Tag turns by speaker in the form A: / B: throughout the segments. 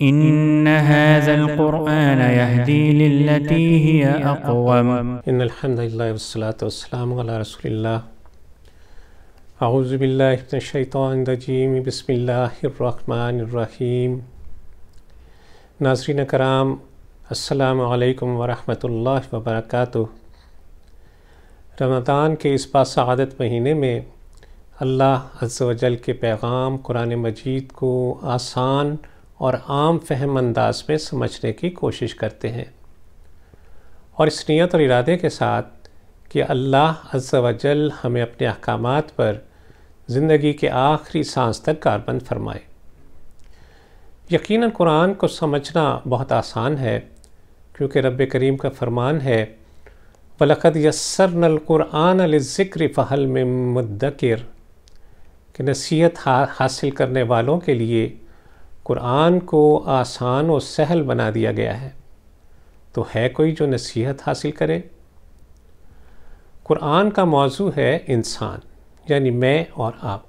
A: إن هذا القرآن يهدي للتي هي أقوم.
B: ان الحمد لله والصلاة والسلام على رسول الله. اعوذ باللہ من الشیطان الرجیم. بسم اللہ الرحمن الرحیم. ناظرین کرام، السلام علیکم ورحمۃ اللہ وبرکاتہ. رمضان کے اس باسعادت مہینے میں اللہ عز و جل کے پیغام قرآن مجید کو آسان اور عام فہم انداز میں سمجھنے کی کوشش کرتے ہیں، اور اس نیت اور ارادے کے ساتھ کہ اللہ عز و جل ہمیں اپنے احکامات پر زندگی کے آخری سانس تک کاربند فرمائے. یقیناً قرآن کو سمجھنا بہت آسان ہے، کیونکہ رب کریم کا فرمان ہے وَلَقَدْ يَسَّرْنَا الْقُرْآنَ لِلذِّكْرِ فَهَلْ مِن مُدَّكِرٍ، کہ نصیحت حاصل کرنے والوں کے لیے قرآن کو آسان و سہل بنا دیا گیا ہے، تو ہے کوئی جو نصیحت حاصل کرے؟ قرآن کا موضوع ہے انسان، یعنی میں اور آپ.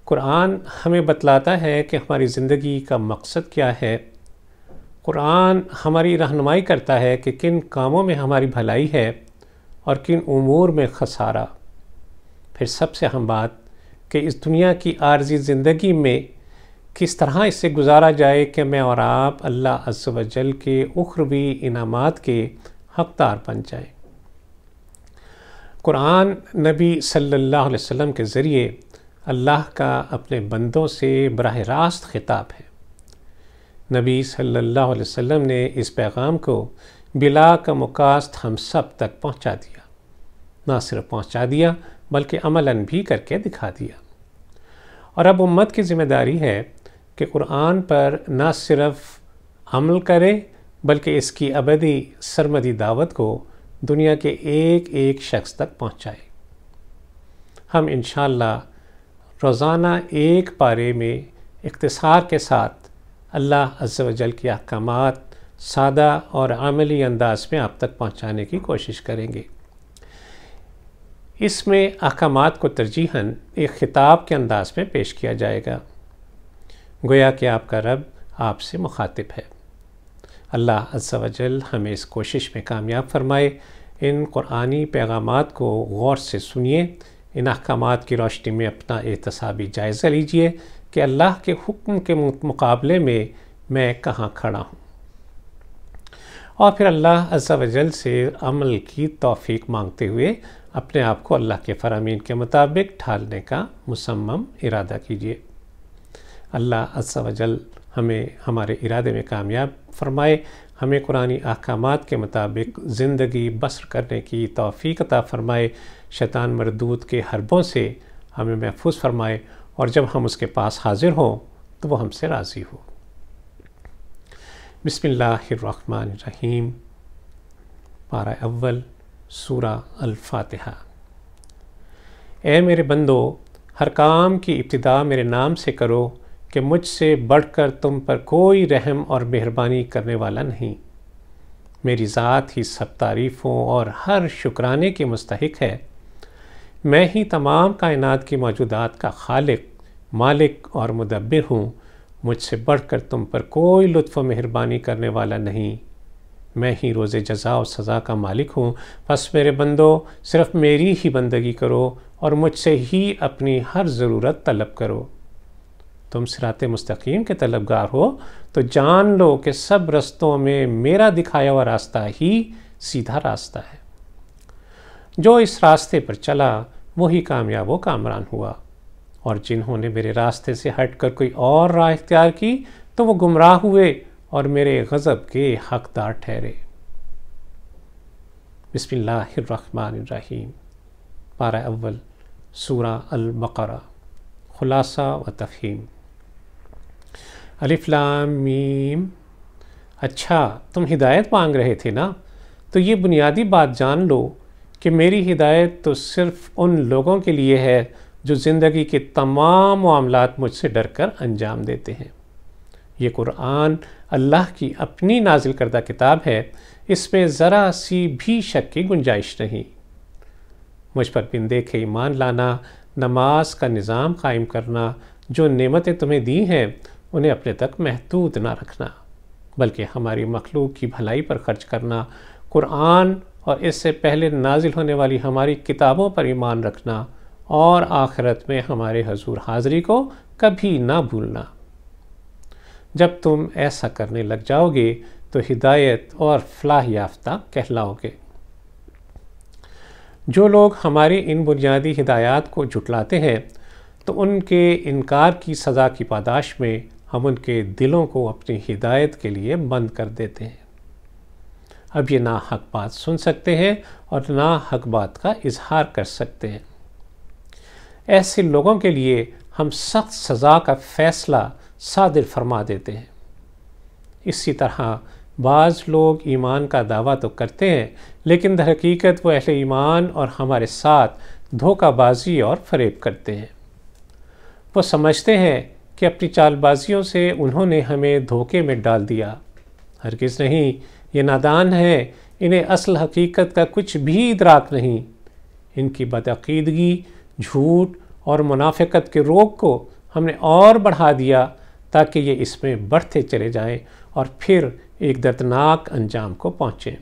B: قرآن ہمیں بتلاتا ہے کہ ہماری زندگی کا مقصد کیا ہے. قرآن ہماری رہنمائی کرتا ہے کہ کن کاموں میں ہماری بھلائی ہے اور کن امور میں خسارہ. پھر سب سے اہم بات کہ اس دنیا کی عارضی زندگی میں کس طرح اس سے گزارا جائے کہ میں اور آپ اللہ عز و جل کے اخروی انعامات کے حقدار بن جائیں. قرآن نبی صلی اللہ علیہ وسلم کے ذریعے اللہ کا اپنے بندوں سے براہ راست خطاب ہے. نبی صلی اللہ علیہ وسلم نے اس پیغام کو بلا کمکاست ہم سب تک پہنچا دیا. نہ صرف پہنچا دیا بلکہ عملاً بھی کر کے دکھا دیا. اور اب امت کی ذمہ داری ہے کہ قرآن پر نہ صرف عمل کرے بلکہ اس کی ابدی سرمدی دعوت کو دنیا کے ایک ایک شخص تک پہنچائے. ہم انشاءاللہ روزانہ ایک پارے میں اختصار کے ساتھ اللہ عز و جل کے احکامات سادہ اور عملی انداز میں آپ تک پہنچانے کی کوشش کریں گے. اس میں احکامات کو ترجیحاً ایک خطاب کے انداز میں پیش کیا جائے گا، گویا کہ آپ کا رب آپ سے مخاطب ہے. اللہ عز و جل ہمیں اس کوشش میں کامیاب فرمائے. ان قرآنی پیغامات کو غور سے سنیے، ان احکامات کی روشنی میں اپنا احتسابی جائزہ لیجئے کہ اللہ کے حکم کے مقابلے میں کہاں کھڑا ہوں، اور پھر اللہ عز و جل سے عمل کی توفیق مانگتے ہوئے اپنے آپ کو اللہ کے فرامین کے مطابق ڈھالنے کا مصمم ارادہ کیجیے. اللہ عز و جل ہمیں ہمارے ارادے میں کامیاب فرمائے، ہمیں قرآنی احکامات کے مطابق زندگی بسر کرنے کی توفیق عطا فرمائے، شیطان مردود کے حربوں سے ہمیں محفوظ فرمائے، اور جب ہم اس کے پاس حاضر ہوں تو وہ ہم سے راضی ہو. بسم اللہ الرحمن الرحیم. پارہ اول، سورہ الفاتحہ. اے میرے بندو، ہر کام کی ابتدا میرے نام سے کرو کہ مجھ سے بڑھ کر تم پر کوئی رحم اور مہربانی کرنے والا نہیں. میری ذات ہی سب تعریفوں اور ہر شکرانے کی مستحق ہے. میں ہی تمام کائنات کی موجودات کا خالق، مالک اور مدبر ہوں. مجھ سے بڑھ کر تم پر کوئی لطف و مہربانی کرنے والا نہیں. میں ہی روز جزا و سزا کا مالک ہوں. بس میرے بندو، صرف میری ہی بندگی کرو اور مجھ سے ہی اپنی ہر ضرورت طلب کرو. تم صراط مستقیم کے طلبگار ہو تو جان لو کہ سب رستوں میں میرا دکھایا ہوا راستہ ہی سیدھا راستہ ہے. جو اس راستے پر چلا وہی کامیاب و کامران ہوا، اور جنہوں نے میرے راستے سے ہٹ کر کوئی اور راہ اختیار کی تو وہ گمراہ ہوئے اور میرے غضب کے حقدار ٹھہرے. بسم اللہ الرحمن الرحیم. پارہ اول، سورہ البقرہ. خلاصہ و تفہیم. الف لام میم. اچھا، تم ہدایت مانگ رہے تھے نا، تو یہ بنیادی بات جان لو کہ میری ہدایت تو صرف ان لوگوں کے لیے ہے جو زندگی کے تمام معاملات مجھ سے ڈر کر انجام دیتے ہیں. یہ قرآن اللہ کی اپنی نازل کردہ کتاب ہے، اس میں ذرا سی بھی شک کی گنجائش نہیں. مجھ پر بن دیکھے ایمان لانا، نماز کا نظام قائم کرنا، جو نعمتیں تمہیں دی ہیں انہیں اپنے تک محدود نہ رکھنا، بلکہ ہماری مخلوق کی بھلائی پر خرچ کرنا، قرآن اور اس سے پہلے نازل ہونے والی ہماری کتابوں پر ایمان رکھنا، اور آخرت میں ہمارے حضور حاضری کو کبھی نہ بھولنا۔ جب تم ایسا کرنے لگ جاؤ گے تو ہدایت اور فلاح یافتہ کہلاؤ گے۔ جو لوگ ہماری ان بنیادی ہدایات کو جھٹلاتے ہیں تو ان کے انکار کی سزا کی پاداش میں ہم ان کے دلوں کو اپنی ہدایت کے لیے بند کر دیتے ہیں۔ اب یہ نہ حق بات سن سکتے ہیں اور نہ حق بات کا اظہار کر سکتے ہیں۔ ایسے لوگوں کے لیے ہم سخت سزا کا فیصلہ صادر فرما دیتے ہیں۔ اسی طرح بعض لوگ ایمان کا دعویٰ تو کرتے ہیں، لیکن در حقیقت وہ اہل ایمان اور ہمارے ساتھ دھوکہ بازی اور فریب کرتے ہیں۔ وہ سمجھتے ہیں کہ اپنی چال بازیوں سے انہوں نے ہمیں دھوکے میں ڈال دیا۔ ہرگز نہیں، یہ نادان ہیں، انہیں اصل حقیقت کا کچھ بھی ادراک نہیں۔ ان کی بدعقیدگی، جھوٹ اور منافقت کے روگ کو ہم نے اور بڑھا دیا تاکہ یہ اس میں بڑھتے چلے جائیں اور پھر ایک دردناک انجام کو پہنچیں۔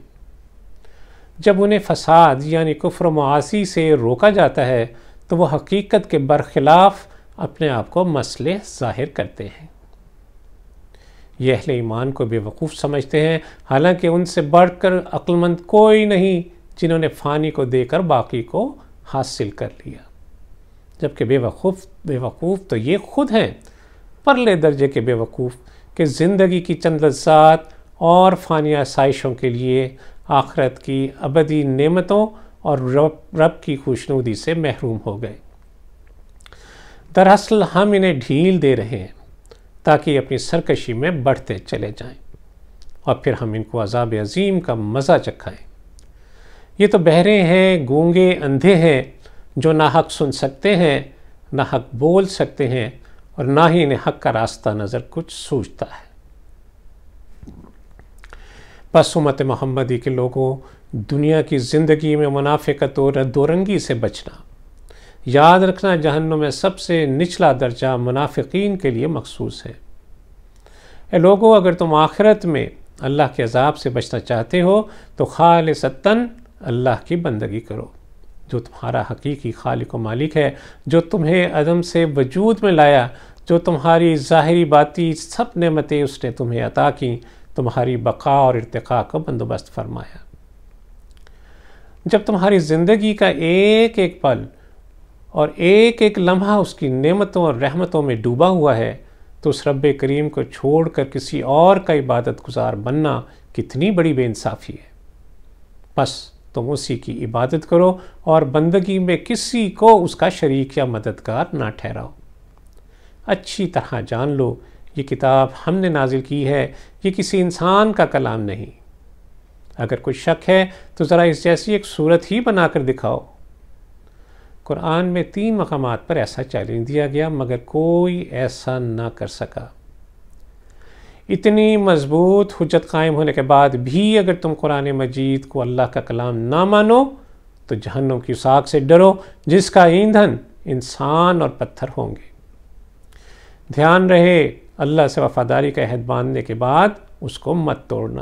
B: جب انہیں فساد یعنی کفر و معاصی سے روکا جاتا ہے تو وہ حقیقت کے برخلاف اپنے آپ کو مسئلے ظاہر کرتے ہیں۔ یہ اہل ایمان کو بے وقوف سمجھتے ہیں، حالانکہ ان سے بڑھ کر عقل مند کوئی نہیں جنہوں نے فانی کو دے کر باقی کو حاصل کر لیا، جبکہ بے وقوف تو یہ خود ہیں، پرلے درجے کے بے وقوف کہ زندگی کی چند لذات اور فانی آسائشوں کے لیے آخرت کی ابدی نعمتوں اور رب کی خوشنودی سے محروم ہو گئے۔ دراصل ہم انہیں ڈھیل دے رہے ہیں تاکہ اپنی سرکشی میں بڑھتے چلے جائیں اور پھر ہم ان کو عذاب عظیم کا مزہ چکھائیں۔ یہ تو بہرے ہیں، گونگے، اندھے ہیں، جو نہ حق سن سکتے ہیں، نہ حق بول سکتے ہیں، اور نہ ہی انہیں حق کا راستہ نظر کچھ سوچتا ہے۔ بس امت محمدی کے لوگوں، دنیا کی زندگی میں منافقت اور دورنگی سے بچنا۔ یاد رکھنا جہنم میں سب سے نچلا درجہ منافقین کے لیے مخصوص ہے۔ اے لوگوں، اگر تم آخرت میں اللہ کے عذاب سے بچنا چاہتے ہو تو خالصتاً اللہ کی بندگی کرو، جو تمہارا حقیقی خالق و مالک ہے، جو تمہیں عدم سے وجود میں لایا، جو تمہاری ظاہری باطنی سب نعمتیں اس نے تمہیں عطا کیں، تمہاری بقا اور ارتقاء کا بندوبست فرمایا۔ جب تمہاری زندگی کا ایک ایک پل اور ایک ایک لمحہ اس کی نعمتوں اور رحمتوں میں ڈوبا ہوا ہے تو اس رب کریم کو چھوڑ کر کسی اور کا عبادت گزار بننا کتنی بڑی بے انصافی ہے۔ بس تم اسی کی عبادت کرو اور بندگی میں کسی کو اس کا شریک یا مددگار نہ ٹھہراؤ۔ اچھی طرح جان لو، یہ کتاب ہم نے نازل کی ہے، یہ کسی انسان کا کلام نہیں۔ اگر کوئی شک ہے تو ذرا اس جیسی ایک صورت ہی بنا کر دکھاؤ۔ قرآن میں 3 مقامات پر ایسا چیلنج دیا گیا مگر کوئی ایسا نہ کر سکا۔ اتنی مضبوط حجت قائم ہونے کے بعد بھی اگر تم قرآن مجید کو اللہ کا کلام نہ مانو تو جہنم کی ساگ سے ڈرو جس کا ایندھن انسان اور پتھر ہوں گے۔ دھیان رہے، اللہ سے وفاداری کا عہد باندھنے کے بعد اس کو مت توڑنا۔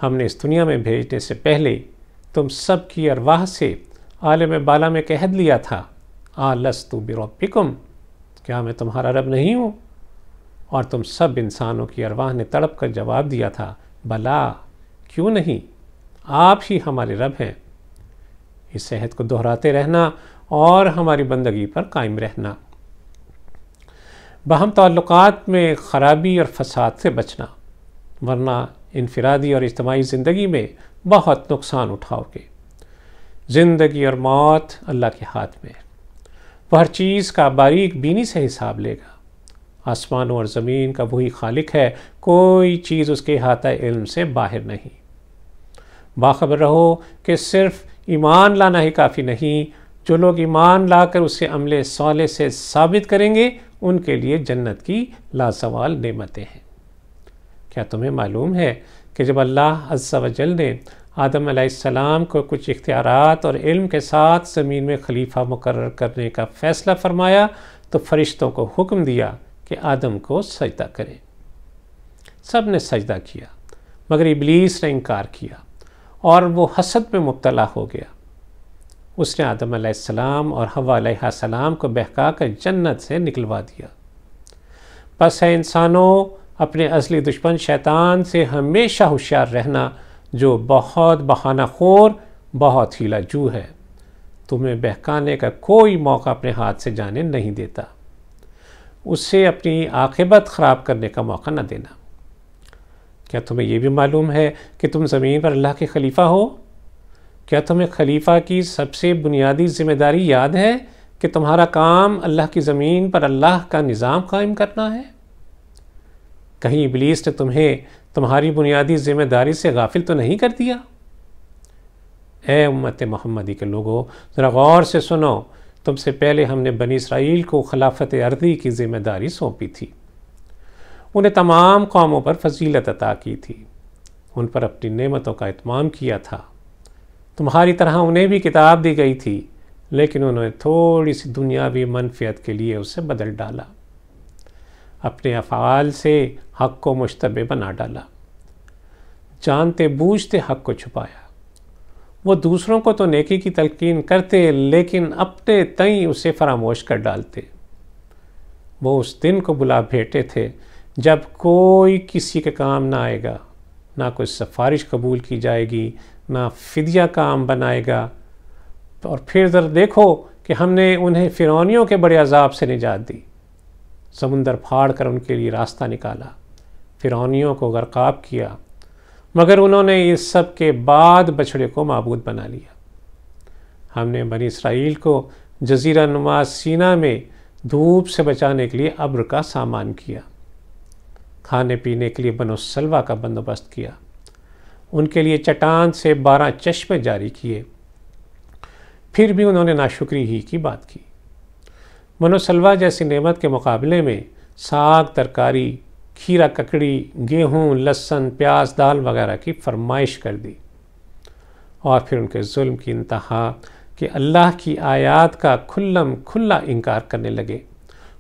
B: ہم نے اس دنیا میں بھیجنے سے پہلے تم سب کی ارواح سے عالم بالا میں عہد لیا تھا، آلست بربکم، کیا میں تمہارا رب نہیں ہوں؟ اور تم سب انسانوں کی ارواح نے تڑپ کر جواب دیا تھا، بلا، کیوں نہیں، آپ ہی ہمارے رب ہیں۔ اس عہد کو دہراتے رہنا اور ہماری بندگی پر قائم رہنا۔ باہم تعلقات میں خرابی اور فساد سے بچنا، ورنہ انفرادی اور اجتماعی زندگی میں بہت نقصان اٹھاؤ گے۔ زندگی اور موت اللہ کے ہاتھ میں ہے، وہ ہر چیز کا باریک بینی سے حساب لے گا۔ آسمانوں اور زمین کا وہی خالق ہے، کوئی چیز اس کے احاطہ علم سے باہر نہیں۔ باخبر رہو کہ صرف ایمان لانا ہی کافی نہیں، جو لوگ ایمان لا کر اسے عمل صالح سے ثابت کریں گے ان کے لیے جنت کی لازوال نعمتیں ہیں۔ کیا تمہیں معلوم ہے کہ جب اللہ عز و جل نے آدم علیہ السلام کو کچھ اختیارات اور علم کے ساتھ زمین میں خلیفہ مقرر کرنے کا فیصلہ فرمایا تو فرشتوں کو حکم دیا کہ آدم کو سجدہ کریں۔ سب نے سجدہ کیا مگر ابلیس نے انکار کیا اور وہ حسد میں مبتلا ہو گیا۔ اس نے آدم علیہ السلام اور حوا علیہ السلام کو بہکا کر جنت سے نکلوا دیا۔ پس ہے انسانوں اپنے اصلی دشمن شیطان سے ہمیشہ ہوشیار رہنا، جو بہت بہانہ خور، بہت ہیلا جو ہے، تمہیں بہکانے کا کوئی موقع اپنے ہاتھ سے جانے نہیں دیتا۔ اس سے اپنی عاقبت خراب کرنے کا موقع نہ دینا۔ کیا تمہیں یہ بھی معلوم ہے کہ تم زمین پر اللہ کے خلیفہ ہو؟ کیا تمہیں خلیفہ کی سب سے بنیادی ذمہ داری یاد ہے کہ تمہارا کام اللہ کی زمین پر اللہ کا نظام قائم کرنا ہے؟ کہیں ابلیس نے تمہیں تمہاری بنیادی ذمہ داری سے غافل تو نہیں کر دیا؟ اے امت محمدی کے لوگوں، ذرا غور سے سنو، تم سے پہلے ہم نے بنی اسرائیل کو خلافت ارضی کی ذمہ داری سونپی تھی۔ انہیں تمام قوموں پر فضیلت عطا کی تھی، ان پر اپنی نعمتوں کا اتمام کیا تھا۔ تمہاری طرح انہیں بھی کتاب دی گئی تھی، لیکن انہوں نے تھوڑی سی دنیاوی منفعت کے لیے اسے بدل ڈالا، اپنے افعال سے حق کو مشتبہ بنا ڈالا، جانتے بوجھتے حق کو چھپایا۔ وہ دوسروں کو تو نیکی کی تلقین کرتے، لیکن اپنے تئیں اسے فراموش کر ڈالتے۔ وہ اس دن کو بلا بھیٹے تھے جب کوئی کسی کے کام نہ آئے گا، نہ کوئی سفارش قبول کی جائے گی، نہ فدیہ کام بنائے گا۔ اور پھر ذرا دیکھو کہ ہم نے انہیں فرعونیوں کے بڑے عذاب سے نجات دی، سمندر پھاڑ کر ان کے لیے راستہ نکالا، فرعونیوں کو غرقاب کیا، مگر انہوں نے اس سب کے بعد بچھڑے کو معبود بنا لیا۔ ہم نے بنی اسرائیل کو جزیرہ نما سینا میں دھوپ سے بچانے کے لیے ابر کا سامان کیا، کھانے پینے کے لیے بنو سلوا کا بندوبست کیا، ان کے لیے چٹان سے 12 چشمے جاری کیے، پھر بھی انہوں نے ناشکری ہی کی بات کی۔ بنو سلوا جیسی نعمت کے مقابلے میں ساگ ترکاری، کھیرا ککڑی، گیہوں، لہسن، پیاز، دال وغیرہ کی فرمائش کر دی، اور پھر ان کے ظلم کی انتہا کہ اللہ کی آیات کا کھلم کھلا انکار کرنے لگے،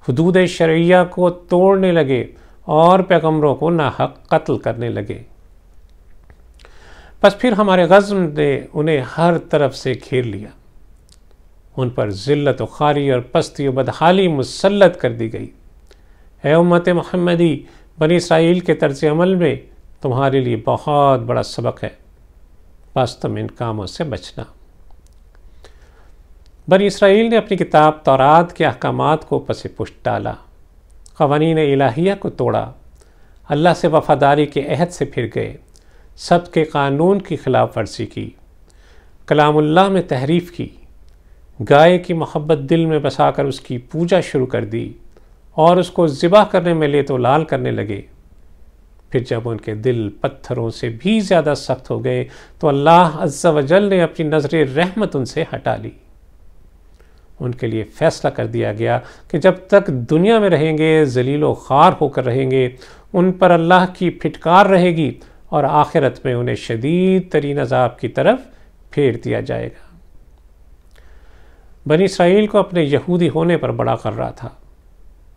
B: حدود شرعیہ کو توڑنے لگے اور پیغمبروں کو ناحق قتل کرنے لگے۔ بس پھر ہمارے غضب نے انہیں ہر طرف سے گھیر لیا، ان پر ذلت و خواری اور پستی و بدحالی مسلط کر دی گئی۔ اے امت محمدی، بنی اسرائیل کے طرز عمل میں تمہارے لیے بہت بڑا سبق ہے، بس تم ان کاموں سے بچنا۔ بنی اسرائیل نے اپنی کتاب تورات کے احکامات کو پس پشت ڈالا، قوانین الہیہ کو توڑا، اللہ سے وفاداری کے عہد سے پھر گئے، سب کے قانون کی خلاف ورزی کی، کلام اللہ میں تحریف کی، گائے کی محبت دل میں بسا کر اس کی پوجا شروع کر دی اور اس کو ذبح کرنے میں لے تو لال کرنے لگے۔ پھر جب ان کے دل پتھروں سے بھی زیادہ سخت ہو گئے تو اللہ عز و جل نے اپنی نظر رحمت ان سے ہٹا لی۔ ان کے لیے فیصلہ کر دیا گیا کہ جب تک دنیا میں رہیں گے ذلیل و خوار ہو کر رہیں گے، ان پر اللہ کی پھٹکار رہے گی اور آخرت میں انہیں شدید ترین عذاب کی طرف پھیر دیا جائے گا۔ بنی اسرائیل کو اپنے یہودی ہونے پر بڑا غرہ تھا،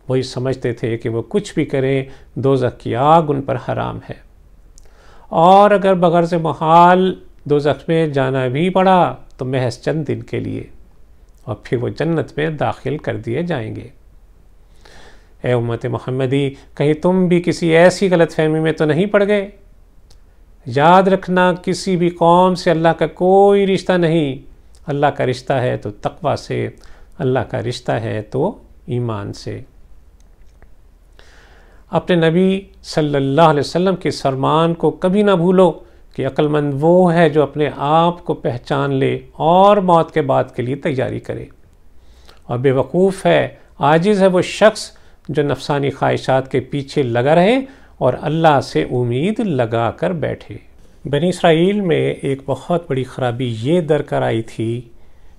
B: وہی سمجھتے تھے کہ وہ کچھ بھی کریں دوزخ کی آگ ان پر حرام ہے، اور اگر بغرض محال دوزخ میں جانا بھی پڑا تو محض چند دن کے لیے، اور پھر وہ جنت میں داخل کر دیے جائیں گے۔ اے امت محمدی، کہیں تم بھی کسی ایسی غلط فہمی میں تو نہیں پڑ گئے؟ یاد رکھنا، کسی بھی قوم سے اللہ کا کوئی رشتہ نہیں، اللہ کا رشتہ ہے تو تقوی سے، اللہ کا رشتہ ہے تو ایمان سے۔ اپنے نبی صلی اللہ علیہ وسلم کے فرمان کو کبھی نہ بھولو کہ عقل مند وہ ہے جو اپنے آپ کو پہچان لے اور موت کے بعد کے لیے تیاری کرے، اور بے وقوف ہے، عاجز ہے وہ شخص جو نفسانی خواہشات کے پیچھے لگا رہے اور اللہ سے امید لگا کر بیٹھے۔ بنی اسرائیل میں ایک بہت بڑی خرابی یہ درکار آئی تھی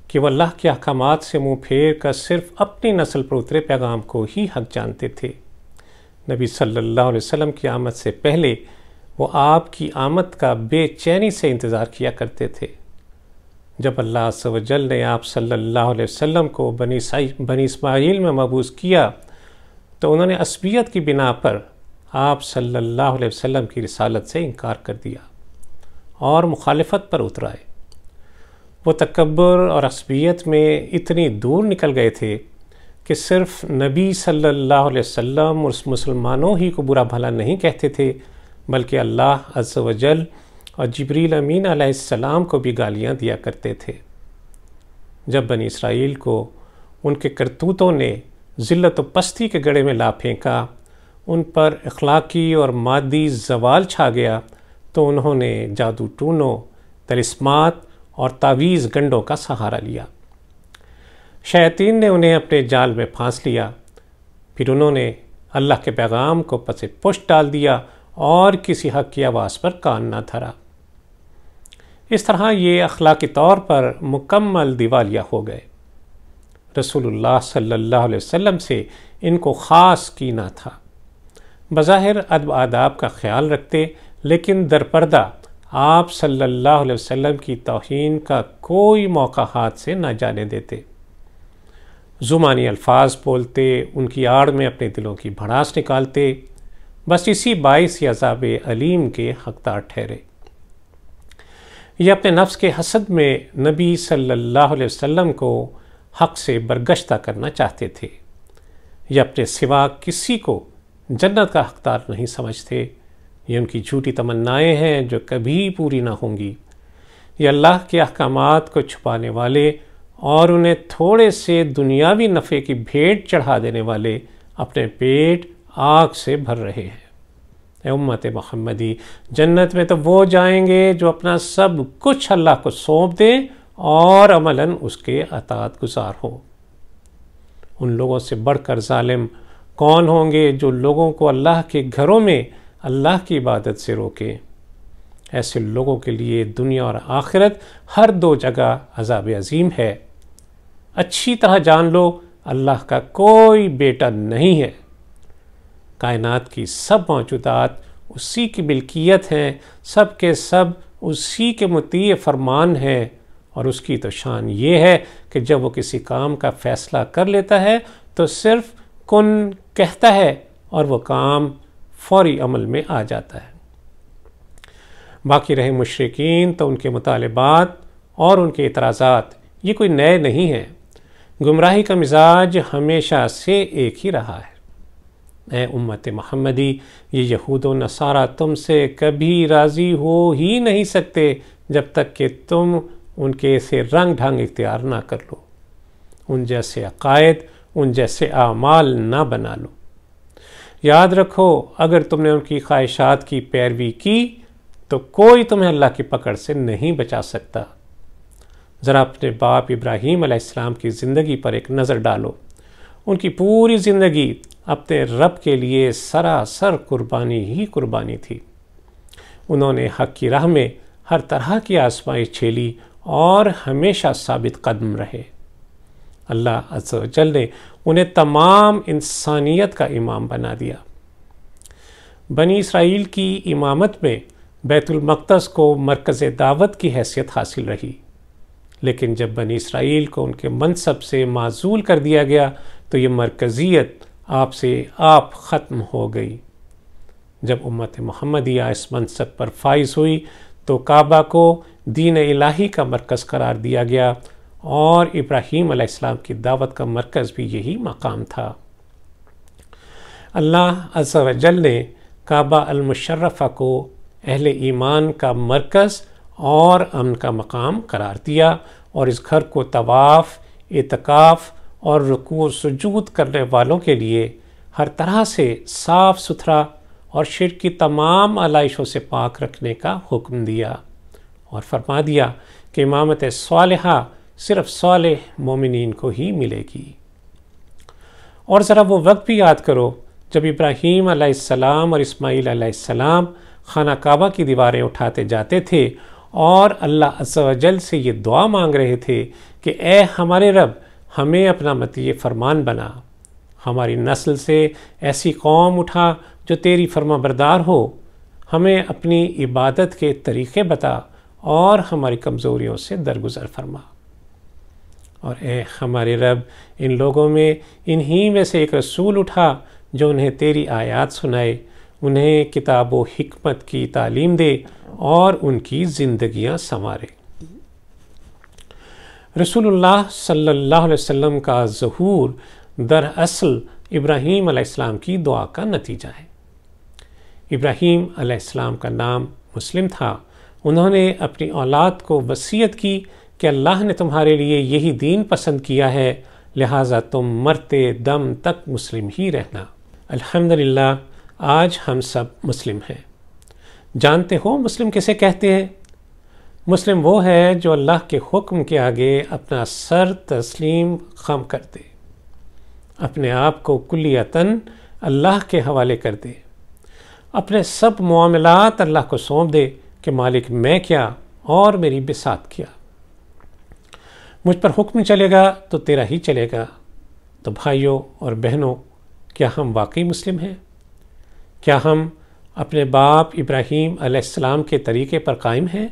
B: کہ وہ اللہ کے احکامات سے منہ پھیر کر صرف اپنی نسل پر اترے پیغام کو ہی حق جانتے تھے۔ نبی صلی اللہ علیہ وسلم کی آمد سے پہلے وہ آپ کی آمد کا بے چینی سے انتظار کیا کرتے تھے۔ جب اللہ عز و جل نے آپ صلی اللہ علیہ وسلم کو بنی اسماعیل میں مبعوث کیا تو انہوں نے عصبیت کی بنا پر آپ صلی اللہ علیہ وسلم کی رسالت سے انکار کر دیا اور مخالفت پر اترائے۔ وہ تکبر اور عصبیت میں اتنی دور نکل گئے تھے کہ صرف نبی صلی اللہ علیہ وسلم اور مسلمانوں ہی کو برا بھلا نہیں کہتے تھے، بلکہ اللہ عز و جل اور جبریل امین علیہ السلام کو بھی گالیاں دیا کرتے تھے۔ جب بنی اسرائیل کو ان کے کرتوتوں نے ذلت و پستی کے گڑھے میں لا پھینکا، ان پر اخلاقی اور مادی زوال چھا گیا، تو انہوں نے جادو ٹونوں، طلسمات اور تعویذ گنڈوں کا سہارا لیا۔ شیاطین نے انہیں اپنے جال میں پھانس لیا، پھر انہوں نے اللہ کے پیغام کو پس پشت ڈال دیا اور کسی حق کی آواز پر کان نہ دھرا۔ اس طرح یہ اخلاقی طور پر مکمل دیوالیہ ہو گئے۔ رسول اللہ صلی اللہ علیہ وسلم سے ان کو خاص کینہ تھا۔ بظاہر ادب آداب کا خیال رکھتے، لیکن در پردہ آپ صلی اللہ علیہ وسلم کی توہین کا کوئی موقع ہاتھ سے نہ جانے دیتے۔ زمانی الفاظ بولتے، ان کی آڑ میں اپنے دلوں کی بھڑاس نکالتے، بس اسی باعث یہ عذاب علیم کے حقدار ٹھہرے۔ یہ اپنے نفس کے حسد میں نبی صلی اللہ علیہ وسلم کو حق سے برگشتہ کرنا چاہتے تھے۔ یہ اپنے سوا کسی کو جنت کا حقدار نہیں سمجھتے۔ یہ ان کی جھوٹی تمنائیں ہیں جو کبھی پوری نہ ہوں گی۔ یہ اللہ کے احکامات کو چھپانے والے اور انہیں تھوڑے سے دنیاوی نفع کی بھیٹ چڑھا دینے والے اپنے پیٹ آگ سے بھر رہے ہیں۔ اے امت محمدی، جنت میں تو وہ جائیں گے جو اپنا سب کچھ اللہ کو سونپ دیں اور عملاً اس کے اطاعت گزار ہوں۔ ان لوگوں سے بڑھ کر ظالم کون ہوں گے جو لوگوں کو اللہ کے گھروں میں اللہ کی عبادت سے روکیں؟ ایسے لوگوں کے لیے دنیا اور آخرت ہر دو جگہ عذاب عظیم ہے۔ اچھی طرح جان لو، اللہ کا کوئی بیٹا نہیں ہے۔ کائنات کی سب موجودات اسی کی ملکیت ہیں، سب کے سب اسی کے مطیع فرمان ہیں، اور اس کی تو شان یہ ہے کہ جب وہ کسی کام کا فیصلہ کر لیتا ہے تو صرف کن کہتا ہے اور وہ کام فوری عمل میں آ جاتا ہے۔ باقی رہے مشرکین تو ان کے مطالبات اور ان کے اعتراضات یہ کوئی نئے نہیں ہیں۔ گمراہی کا مزاج ہمیشہ سے ایک ہی رہا ہے۔ اے امت محمدی، یہ یہود و نصارہ تم سے کبھی راضی ہو ہی نہیں سکتے جب تک کہ تم ان کے سے رنگ ڈھنگ اختیار نہ کر لو، ان جیسے عقائد، ان جیسے اعمال نہ بنا لو۔ یاد رکھو، اگر تم نے ان کی خواہشات کی پیروی کی تو کوئی تمہیں اللہ کی پکڑ سے نہیں بچا سکتا۔ ذرا اپنے باپ ابراہیم علیہ السلام کی زندگی پر ایک نظر ڈالو۔ ان کی پوری زندگی اپنے رب کے لیے سراسر قربانی ہی قربانی تھی۔ انہوں نے حق کی راہ میں ہر طرح کی آزمائش جھیلی اور ہمیشہ ثابت قدم رہے۔ اللہ عز و جل نے انہیں تمام انسانیت کا امام بنا دیا۔ بنی اسرائیل کی امامت میں بیت المقدس کو مرکز دعوت کی حیثیت حاصل رہی، لیکن جب بنی اسرائیل کو ان کے منصب سے معزول کر دیا گیا تو یہ مرکزیت آپ سے آپ ختم ہو گئی۔ جب امت محمدیہ اس منصب پر فائز ہوئی تو کعبہ کو دین الہی کا مرکز قرار دیا گیا، اور ابراہیم علیہ السلام کی دعوت کا مرکز بھی یہی مقام تھا۔ اللہ عز و جل نے کعبہ المشرفہ کو اہل ایمان کا مرکز اور امن کا مقام قرار دیا، اور اس گھر کو طواف، اعتکاف اور رکوع و سجود کرنے والوں کے لیے ہر طرح سے صاف ستھرا اور شرک کی تمام علائشوں سے پاک رکھنے کا حکم دیا، اور فرما دیا کہ امامت صالحہ صرف صالح مومنین کو ہی ملے گی۔ اور ذرا وہ وقت بھی یاد کرو جب ابراہیم علیہ السلام اور اسماعیل علیہ السلام خانہ کعبہ کی دیواریں اٹھاتے جاتے تھے اور اللہ عز و جل سے یہ دعا مانگ رہے تھے کہ اے ہمارے رب، ہمیں اپنا مطیع فرمان بنا، ہماری نسل سے ایسی قوم اٹھا جو تیری فرما بردار ہو، ہمیں اپنی عبادت کے طریقے بتا اور ہماری کمزوریوں سے درگزر فرما۔ اور اے ہمارے رب، ان لوگوں میں انہی میں سے ایک رسول اٹھا جو انہیں تیری آیات سنائے، انہیں کتاب و حکمت کی تعلیم دے اور ان کی زندگیاں سنوارے۔ رسول اللہ صلی اللہ علیہ وسلم کا ظہور دراصل ابراہیم علیہ السلام کی دعا کا نتیجہ ہے۔ ابراہیم علیہ السلام کا نام مسلم تھا۔ انہوں نے اپنی اولاد کو وصیت کی کہ اللہ نے تمہارے لیے یہی دین پسند کیا ہے، لہٰذا تم مرتے دم تک مسلم ہی رہنا۔ الحمدللہ آج ہم سب مسلم ہیں۔ جانتے ہو مسلم کسے کہتے ہیں؟ مسلم وہ ہے جو اللہ کے حکم کے آگے اپنا سر تسلیم خم کر دے، اپنے آپ کو کلیتاً اللہ کے حوالے کر دے، اپنے سب معاملات اللہ کو سونپ دے کہ مالک میں کیا اور میری بساط کیا، مجھ پر حکم چلے گا تو تیرا ہی چلے گا۔ تو بھائیوں اور بہنوں، کیا ہم واقعی مسلم ہیں؟ کیا ہم اپنے باپ ابراہیم علیہ السلام کے طریقے پر قائم ہیں؟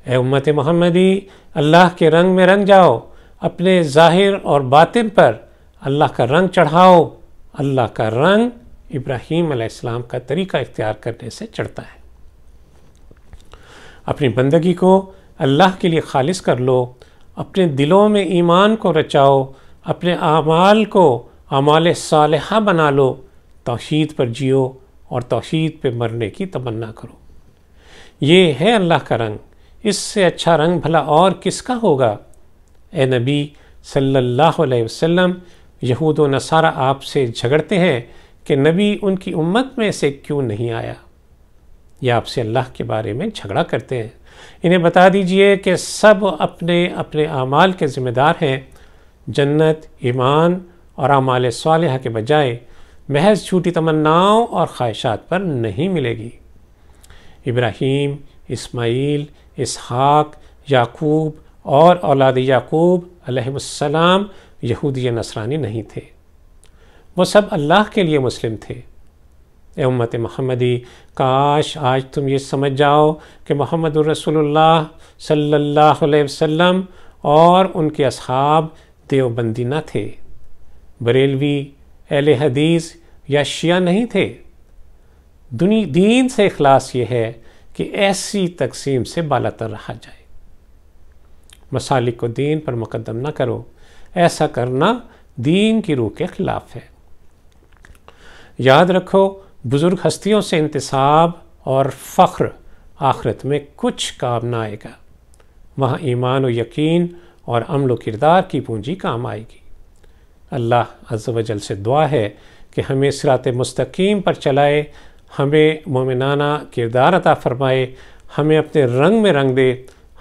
B: اے امت محمدی، اللہ کے رنگ میں رنگ جاؤ، اپنے ظاہر اور باطن پر اللہ کا رنگ چڑھاؤ۔ اللہ کا رنگ ابراہیم علیہ السلام کا طریقہ اختیار کرنے سے چڑھتا ہے۔ اپنی بندگی کو اللہ کے لیے خالص کر لو، اپنے دلوں میں ایمان کو رچاؤ، اپنے اعمال کو اعمال صالحہ بنا لو، توحید پر جیو اور توحید پہ مرنے کی تمنا کرو۔ یہ ہے اللہ کا رنگ، اس سے اچھا رنگ بھلا اور کس کا ہوگا؟ اے نبی صلی اللہ علیہ وسلم، یہود و نصارہ آپ سے جھگڑتے ہیں کہ نبی ان کی امت میں سے کیوں نہیں آیا؟ یہ آپ سے اللہ کے بارے میں جھگڑا کرتے ہیں۔ انہیں بتا دیجئے کہ سب اپنے اپنے اعمال کے ذمہ دار ہیں۔ جنت ایمان اور اعمال صالحہ کے بجائے محض جھوٹی تمناؤں اور خواہشات پر نہیں ملے گی۔ ابراہیم، اسماعیل، اسحاق، یعقوب اور اولاد یعقوب علیہ السلام یہودی نصرانی نہیں تھے، وہ سب اللہ کے لیے مسلم تھے۔ اے امت محمدی، کاش آج تم یہ سمجھ جاؤ کہ محمد الرسول اللہ صلی اللہ علیہ وسلم اور ان کے اصحاب دیوبندی نہ تھے، بریلوی، اہل حدیث یا شیعہ نہیں تھے۔ دین سے اخلاص یہ ہے کہ ایسی تقسیم سے بالاتر رہا جائے۔ مسالک کو دین پر مقدم نہ کرو، ایسا کرنا دین کی روح کے خلاف ہے۔ یاد رکھو، بزرگ ہستیوں سے انتساب اور فخر آخرت میں کچھ کام نہ آئے گا، وہاں ایمان و یقین اور عمل و کردار کی پونجی کام آئے گی۔ اللہ عز و جل سے دعا ہے کہ ہمیں صراط مستقیم پر چلائے، ہمیں مومنانہ کردار عطا فرمائے، ہمیں اپنے رنگ میں رنگ دے،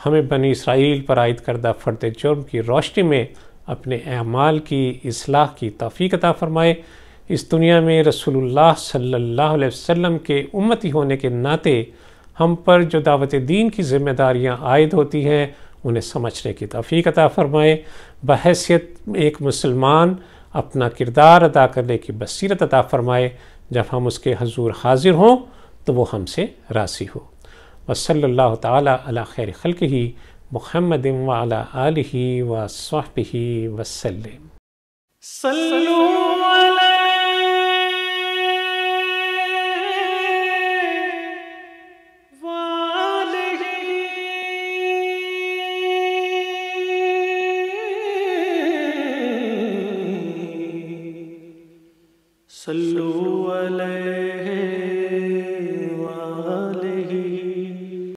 B: ہمیں بنی اسرائیل پر عائد کردہ فرد جرم کی روشنی میں اپنے اعمال کی اصلاح کی توفیق عطا فرمائے۔ اس دنیا میں رسول اللہ صلی اللہ علیہ وسلم کے امتی ہونے کے ناطے ہم پر جو دعوت دین کی ذمہ داریاں عائد ہوتی ہیں انہیں سمجھنے کی توفیق عطا فرمائے۔ بحیثیت ایک مسلمان اپنا کردار ادا کرنے کی بصیرت عطا فرمائے، جب ہم اس کے حضور حاضر ہوں تو وہ ہم سے راضی ہو۔ وصلی اللہ تعالی علی خیر خلقہ محمد وعلی آلہ وصحبہ وسلم۔ صلو